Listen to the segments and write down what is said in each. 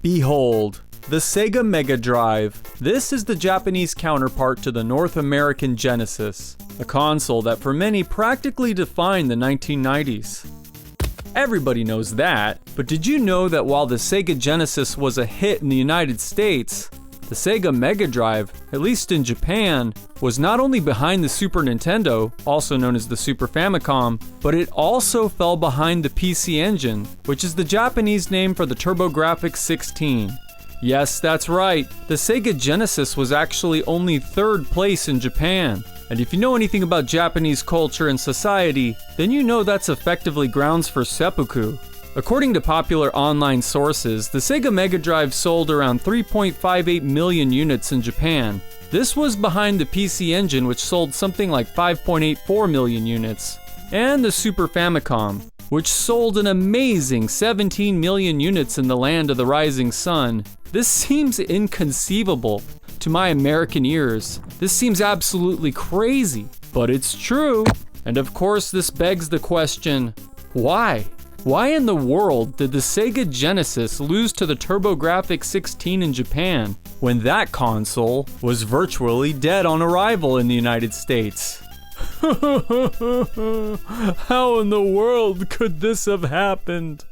Behold, the Sega Mega Drive. This is the Japanese counterpart to the North American Genesis, a console that for many practically defined the 1990s. Everybody knows that, but did you know that while the Sega Genesis was a hit in the United States, the Sega Mega Drive, at least in Japan, was not only behind the Super Nintendo, also known as the Super Famicom, but it also fell behind the PC Engine, which is the Japanese name for the TurboGrafx-16. Yes, that's right, the Sega Genesis was actually only third place in Japan. And if you know anything about Japanese culture and society, then you know that's effectively grounds for seppuku. According to popular online sources, the Sega Mega Drive sold around 3.58 million units in Japan. This was behind the PC Engine, which sold something like 5.84 million units, and the Super Famicom, which sold an amazing 17 million units in the land of the rising sun. This seems inconceivable to my American ears. This seems absolutely crazy, but it's true. And of course, this begs the question, why? Why in the world did the Sega Genesis lose to the TurboGrafx-16 in Japan when that console was virtually dead on arrival in the United States? How in the world could this have happened?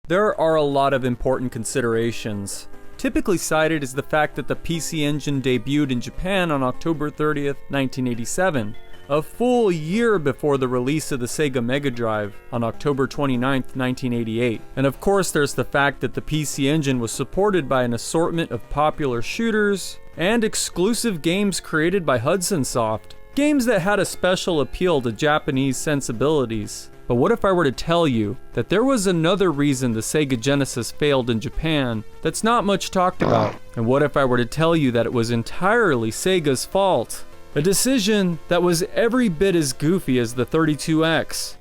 There are a lot of important considerations. Typically cited is the fact that the PC Engine debuted in Japan on October 30th, 1987. A full year before the release of the Sega Mega Drive on October 29th, 1988. And of course there's the fact that the PC Engine was supported by an assortment of popular shooters and exclusive games created by Hudson Soft. Games that had a special appeal to Japanese sensibilities. But what if I were to tell you that there was another reason the Sega Genesis failed in Japan that's not much talked about? And what if I were to tell you that it was entirely Sega's fault? A decision that was every bit as goofy as the 32X.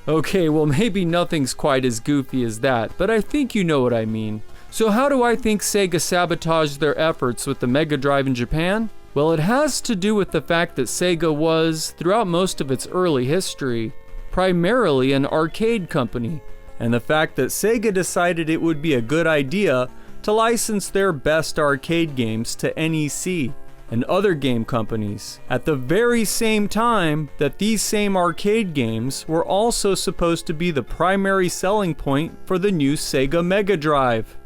Okay, well maybe nothing's quite as goofy as that, but I think you know what I mean. So how do I think Sega sabotaged their efforts with the Mega Drive in Japan? Well, it has to do with the fact that Sega was, throughout most of its early history, primarily an arcade company, and the fact that Sega decided it would be a good idea to license their best arcade games to NEC and other game companies, at the very same time that these same arcade games were also supposed to be the primary selling point for the new Sega Mega Drive.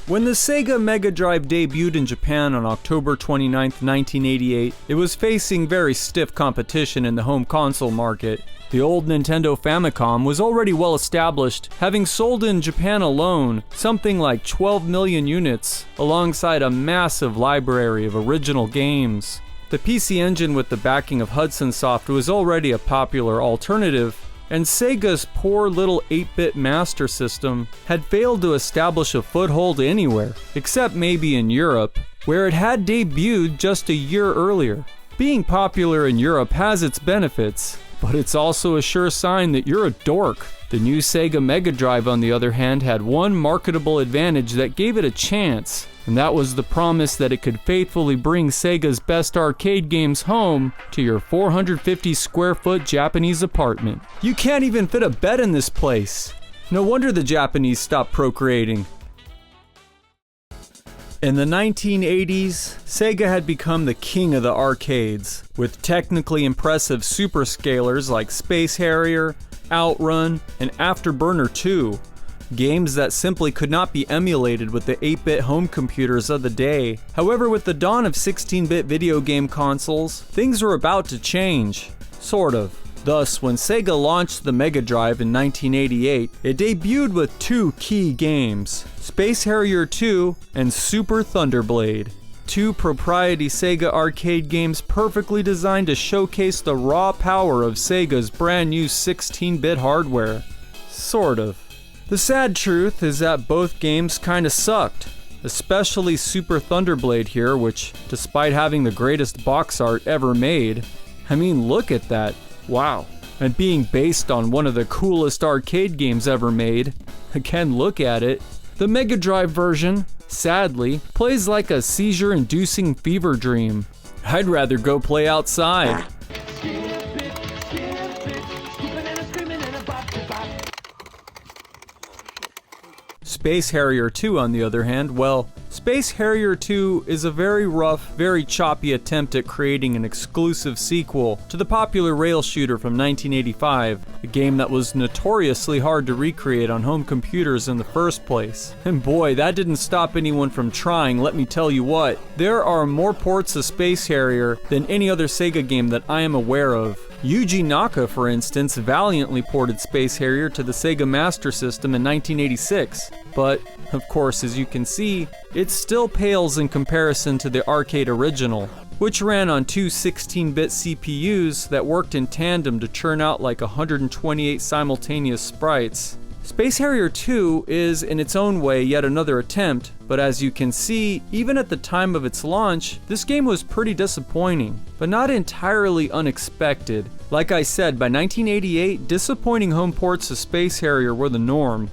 When the Sega Mega Drive debuted in Japan on October 29, 1988, it was facing very stiff competition in the home console market. The old Nintendo Famicom was already well established, having sold in Japan alone something like 12 million units, alongside a massive library of original games. The PC Engine with the backing of Hudson Soft was already a popular alternative, and Sega's poor little 8-bit Master System had failed to establish a foothold anywhere, except maybe in Europe, where it had debuted just a year earlier. Being popular in Europe has its benefits, but it's also a sure sign that you're a dork. The new Sega Mega Drive, on the other hand, had one marketable advantage that gave it a chance, and that was the promise that it could faithfully bring Sega's best arcade games home to your 450 square foot Japanese apartment. You can't even fit a bed in this place. No wonder the Japanese stopped procreating. In the 1980s, Sega had become the king of the arcades, with technically impressive superscalers like Space Harrier, Outrun, and Afterburner 2, games that simply could not be emulated with the 8-bit home computers of the day. However, with the dawn of 16-bit video game consoles, things were about to change. Sort of. Thus, when Sega launched the Mega Drive in 1988, it debuted with two key games, Space Harrier 2 and Super Thunderblade. Two proprietary Sega arcade games perfectly designed to showcase the raw power of Sega's brand new 16-bit hardware. Sort of. The sad truth is that both games kinda sucked, especially Super Thunderblade here, which, despite having the greatest box art ever made, I mean, look at that. Wow. And being based on one of the coolest arcade games ever made, again, look at it. The Mega Drive version, sadly, plays like a seizure-inducing fever dream. I'd rather go play outside. Skip it, skip it. Space Harrier 2, on the other hand, well, Space Harrier 2 is a very rough, very choppy attempt at creating an exclusive sequel to the popular rail shooter from 1985, a game that was notoriously hard to recreate on home computers in the first place. And boy, that didn't stop anyone from trying, let me tell you what. There are more ports of Space Harrier than any other Sega game that I am aware of. Yuji Naka, for instance, valiantly ported Space Harrier to the Sega Master System in 1986, but, of course, as you can see, it still pales in comparison to the arcade original, which ran on two 16-bit CPUs that worked in tandem to churn out like 128 simultaneous sprites. Space Harrier 2 is, in its own way, yet another attempt, but as you can see, even at the time of its launch, this game was pretty disappointing, but not entirely unexpected. Like I said, by 1988, disappointing home ports of Space Harrier were the norm.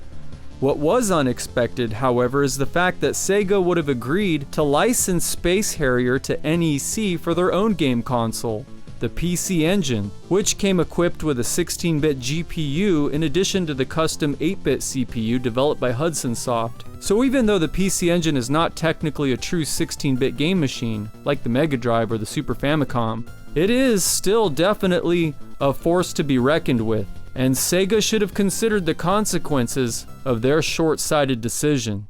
What was unexpected, however, is the fact that Sega would have agreed to license Space Harrier to NEC for their own game console, the PC Engine, which came equipped with a 16-bit GPU in addition to the custom 8-bit CPU developed by Hudson Soft. So even though the PC Engine is not technically a true 16-bit game machine, like the Mega Drive or the Super Famicom, it is still definitely a force to be reckoned with, and Sega should have considered the consequences of their short-sighted decision.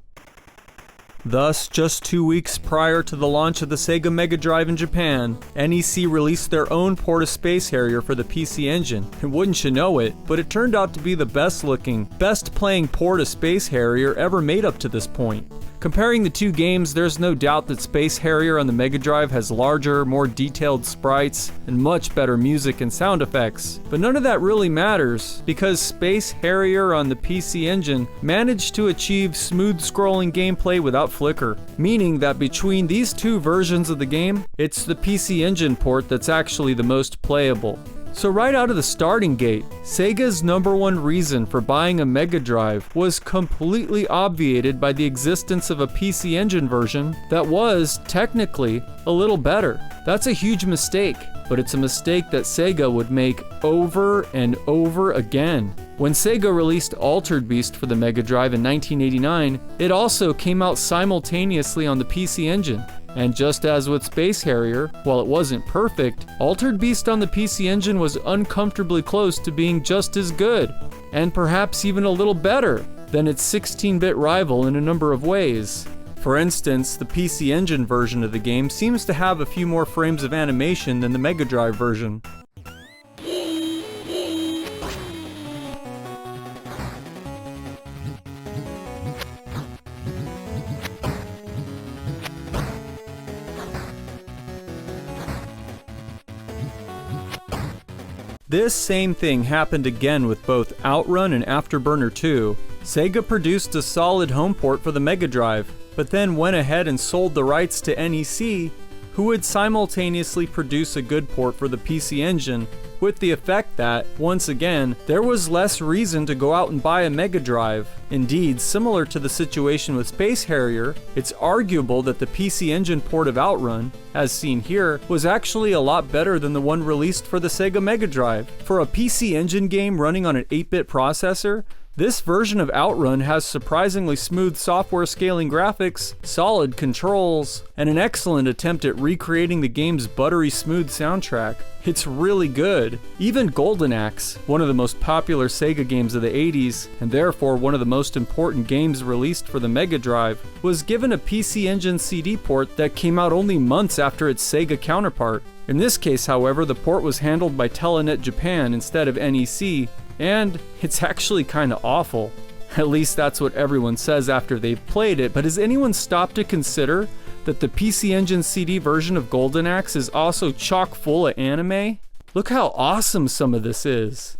Thus, just 2 weeks prior to the launch of the Sega Mega Drive in Japan, NEC released their own port of Space Harrier for the PC Engine. And wouldn't you know it, but it turned out to be the best looking, best playing port of Space Harrier ever made up to this point. Comparing the two games, there's no doubt that Space Harrier on the Mega Drive has larger, more detailed sprites, and much better music and sound effects. But none of that really matters, because Space Harrier on the PC Engine managed to achieve smooth scrolling gameplay without flicker, meaning that between these two versions of the game, it's the PC Engine port that's actually the most playable. So right out of the starting gate, Sega's #1 reason for buying a Mega Drive was completely obviated by the existence of a PC Engine version that was, technically, a little better. That's a huge mistake, but it's a mistake that Sega would make over and over again. When Sega released Altered Beast for the Mega Drive in 1989, it also came out simultaneously on the PC Engine. And just as with Space Harrier, while it wasn't perfect, Altered Beast on the PC Engine was uncomfortably close to being just as good, and perhaps even a little better than its 16-bit rival in a number of ways. For instance, the PC Engine version of the game seems to have a few more frames of animation than the Mega Drive version. This same thing happened again with both Outrun and Afterburner 2. Sega produced a solid home port for the Mega Drive, but then went ahead and sold the rights to NEC, who would simultaneously produce a good port for the PC Engine, with the effect that, once again, there was less reason to go out and buy a Mega Drive. Indeed, similar to the situation with Space Harrier, it's arguable that the PC Engine port of Outrun, as seen here, was actually a lot better than the one released for the Sega Mega Drive. For a PC Engine game running on an 8-bit processor, this version of Outrun has surprisingly smooth software scaling graphics, solid controls, and an excellent attempt at recreating the game's buttery smooth soundtrack. It's really good. Even Golden Axe, one of the most popular Sega games of the 80s, and therefore one of the most important games released for the Mega Drive, was given a PC Engine CD port that came out only months after its Sega counterpart. In this case, however, the port was handled by Telenet Japan instead of NEC, and it's actually kinda awful. At least that's what everyone says after they've played it, but has anyone stopped to consider that the PC Engine CD version of Golden Axe is also chock full of anime? Look how awesome some of this is.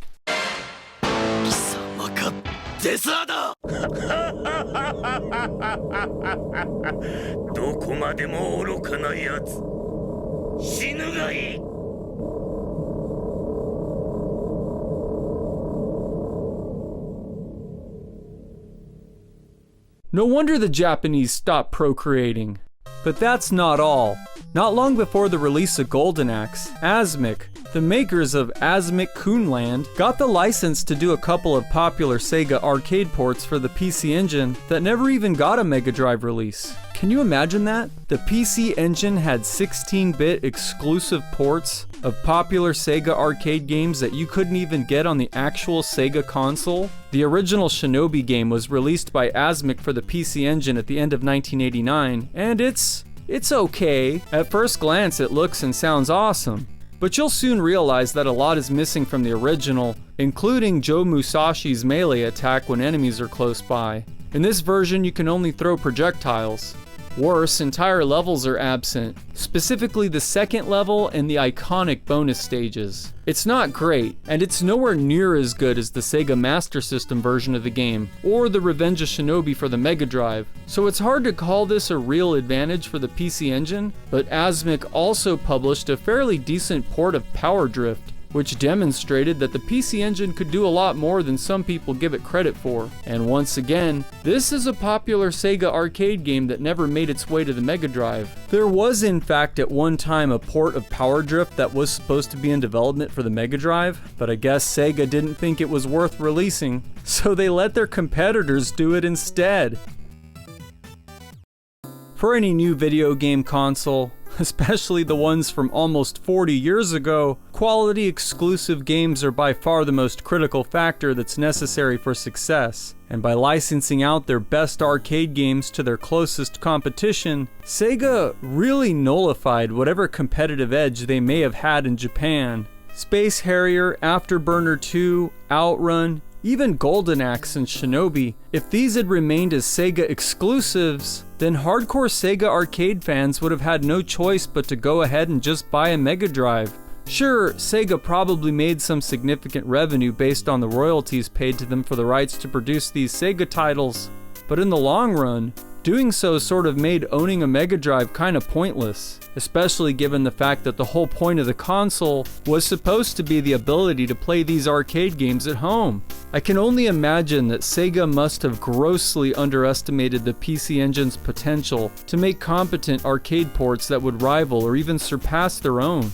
どこまでも愚かなやつ。死ぬがいい。 No wonder the Japanese stopped procreating. But that's not all. Not long before the release of Golden Axe, Asmik, The makers of Asmik got the license to do a couple of popular Sega arcade ports for the PC Engine that never even got a Mega Drive release. Can you imagine that? The PC Engine had 16-bit exclusive ports of popular Sega arcade games that you couldn't even get on the actual Sega console. The original Shinobi game was released by Asmik for the PC Engine at the end of 1989, and it's okay. At first glance, it looks and sounds awesome. But you'll soon realize that a lot is missing from the original, including Joe Musashi's melee attack when enemies are close by. In this version, you can only throw projectiles. Worse, entire levels are absent, specifically the second level and the iconic bonus stages. It's not great, and it's nowhere near as good as the Sega Master System version of the game, or the Revenge of Shinobi for the Mega Drive, so it's hard to call this a real advantage for the PC Engine, but Asmik also published a fairly decent port of Power Drift, which demonstrated that the PC Engine could do a lot more than some people give it credit for. And once again, this is a popular Sega arcade game that never made its way to the Mega Drive. There was in fact at one time a port of Power Drift that was supposed to be in development for the Mega Drive, but I guess Sega didn't think it was worth releasing, so they let their competitors do it instead. For any new video game console, especially the ones from almost 40 years ago, quality exclusive games are by far the most critical factor that's necessary for success. And by licensing out their best arcade games to their closest competition, Sega really nullified whatever competitive edge they may have had in Japan. Space Harrier, Afterburner 2, Outrun, even Golden Axe and Shinobi, if these had remained as Sega exclusives, then hardcore Sega arcade fans would have had no choice but to go ahead and just buy a Mega Drive. Sure, Sega probably made some significant revenue based on the royalties paid to them for the rights to produce these Sega titles, but in the long run, doing so sort of made owning a Mega Drive kind of pointless, especially given the fact that the whole point of the console was supposed to be the ability to play these arcade games at home. I can only imagine that Sega must have grossly underestimated the PC Engine's potential to make competent arcade ports that would rival or even surpass their own.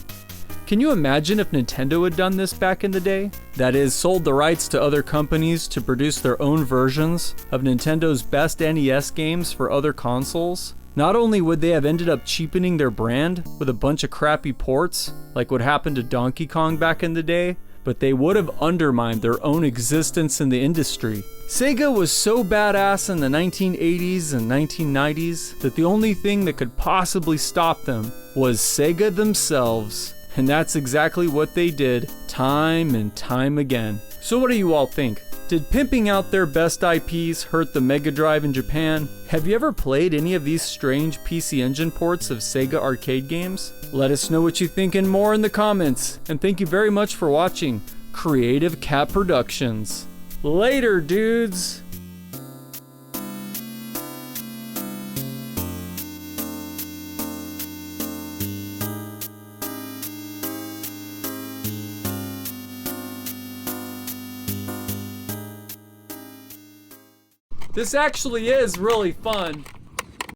Can you imagine if Nintendo had done this back in the day? That is, sold the rights to other companies to produce their own versions of Nintendo's best NES games for other consoles? Not only would they have ended up cheapening their brand with a bunch of crappy ports, like what happened to Donkey Kong back in the day, but they would have undermined their own existence in the industry. Sega was so badass in the 1980s and 1990s that the only thing that could possibly stop them was Sega themselves. And that's exactly what they did, time and time again. So what do you all think? Did pimping out their best IPs hurt the Mega Drive in Japan? Have you ever played any of these strange PC Engine ports of Sega arcade games? Let us know what you think and more in the comments. And thank you very much for watching Creative Cat Productions. Later, dudes! This actually is really fun.